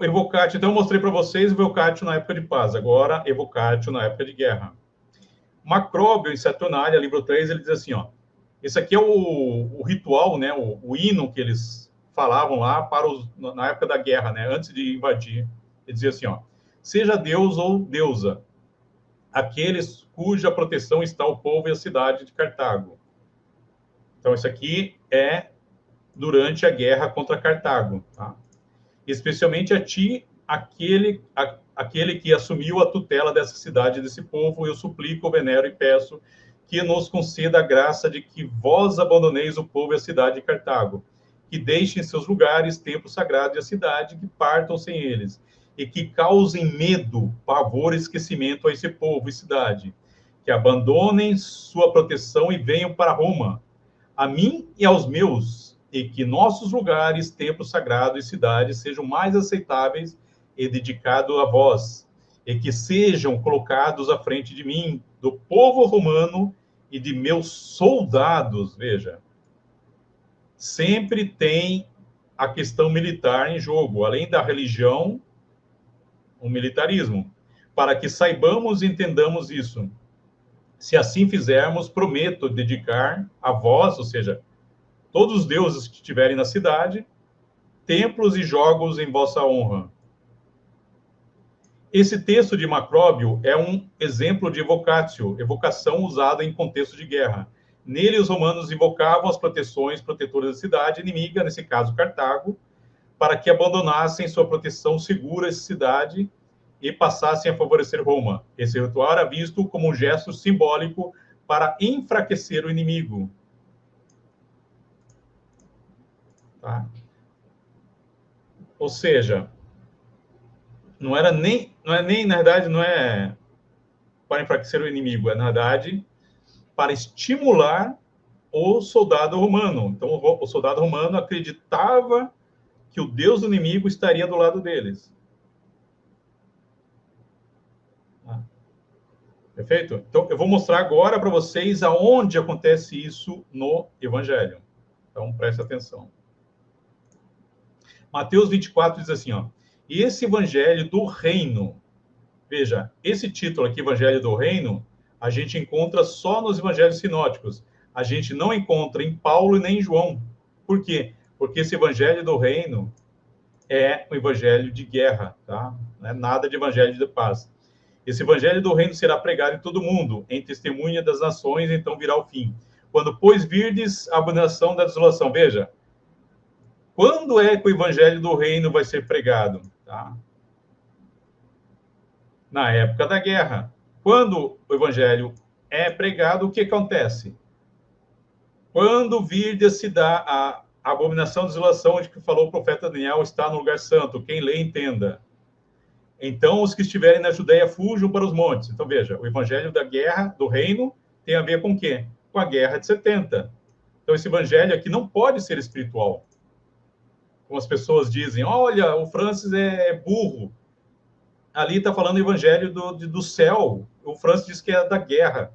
evocatio, então eu mostrei para vocês o evocatio na época de paz, agora evocatio na época de guerra. Macróbio, em Saturnália, livro 3, ele diz assim, ó, esse aqui é o ritual, né, o hino que eles falavam lá na época da guerra, né, antes de invadir. Ele dizia assim, ó, seja Deus ou deusa, aqueles cuja proteção está o povo e a cidade de Cartago. Então, isso aqui é durante a guerra contra Cartago, tá? Especialmente a ti, aquele que assumiu a tutela dessa cidade, desse povo, eu suplico, venero e peço que nos conceda a graça de que vós abandoneis o povo e a cidade de Cartago, que deixem seus lugares, templo sagrado e a cidade, que partam sem eles, e que causem medo, pavor e esquecimento a esse povo e cidade, que abandonem sua proteção e venham para Roma, a mim e aos meus, e que nossos lugares, templos sagrados e cidades sejam mais aceitáveis e dedicados a vós, e que sejam colocados à frente de mim, do povo romano e de meus soldados. Veja, sempre tem a questão militar em jogo, além da religião, o militarismo, para que saibamos e entendamos isso. Se assim fizermos, prometo dedicar a vós, ou seja, todos os deuses que estiverem na cidade, templos e jogos em vossa honra. Esse texto de Macróbio é um exemplo de evocatio, evocação usada em contexto de guerra. Nele, os romanos invocavam as protetoras da cidade inimiga, nesse caso Cartago, para que abandonassem sua proteção segura essa cidade e passassem a favorecer Roma. Esse ritual era visto como um gesto simbólico para enfraquecer o inimigo. Tá? Ou seja, não é nem, na verdade, não é para enfraquecer o inimigo, é, na verdade, para estimular o soldado romano. Então, o soldado romano acreditava que o Deus do inimigo estaria do lado deles. Tá? Perfeito? Então, eu vou mostrar agora para vocês aonde acontece isso no Evangelho. Então, preste atenção. Mateus 24 diz assim, ó, e esse Evangelho do Reino, veja, esse título aqui, Evangelho do Reino, a gente encontra só nos Evangelhos sinóticos. A gente não encontra em Paulo e nem em João. Por quê? Porque esse Evangelho do Reino é um Evangelho de guerra, tá? Não é nada de Evangelho de paz. Esse Evangelho do Reino será pregado em todo o mundo, em testemunha das nações, então virá o fim. Quando, pois, virdes a abominação da desolação. Veja, quando é que o Evangelho do Reino vai ser pregado? Tá? Na época da guerra. Quando o Evangelho é pregado, o que acontece? Quando virdes se dá a abominação da desolação, onde que falou o profeta Daniel, está no lugar santo. Quem lê, entenda. Então, os que estiverem na Judéia fujam para os montes. Então, veja, o evangelho da guerra, do reino, tem a ver com o quê? Com a guerra de 70. Então, esse evangelho aqui não pode ser espiritual. Como as pessoas dizem, olha, o Francis é burro. Ali está falando o evangelho do céu. O Francis diz que é da guerra.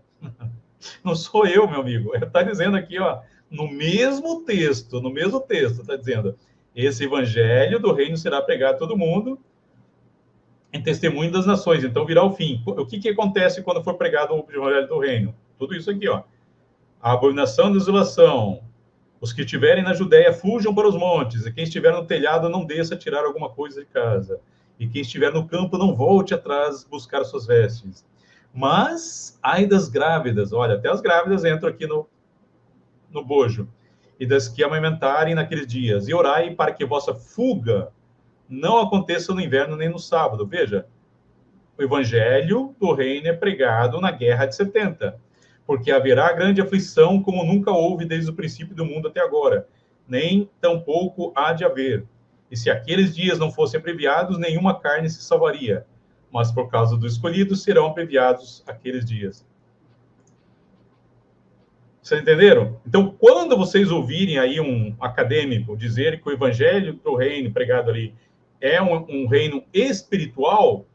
Não sou eu, meu amigo. Está dizendo aqui, ó, no mesmo texto, está dizendo, esse evangelho do reino será pregado a todo mundo, em testemunho das nações, então virá o fim. O que acontece quando for pregado o evangelho do reino? Tudo isso aqui, ó. A abominação da desolação. Os que estiverem na Judéia fujam para os montes, e quem estiver no telhado não desça a tirar alguma coisa de casa. E quem estiver no campo não volte atrás buscar suas vestes. Mas, ai das grávidas, olha, até as grávidas entram aqui no bojo. E das que amamentarem naqueles dias. E orai para que vossa fuga não aconteça no inverno nem no sábado. Veja, o evangelho do reino é pregado na guerra de 70, porque haverá grande aflição como nunca houve desde o princípio do mundo até agora, nem tampouco há de haver. E se aqueles dias não fossem abreviados, nenhuma carne se salvaria, mas por causa dos escolhidos serão abreviados aqueles dias. Vocês entenderam? Então, quando vocês ouvirem aí um acadêmico dizer que o evangelho do reino pregado ali é um reino espiritual,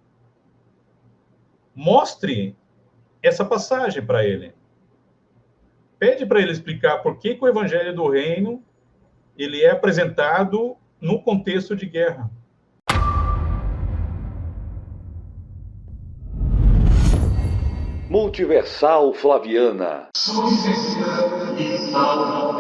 mostre essa passagem para ele. Pede para ele explicar por que o evangelho do reino ele é apresentado no contexto de guerra. Multiversal Flaviana. Sob censura e salvo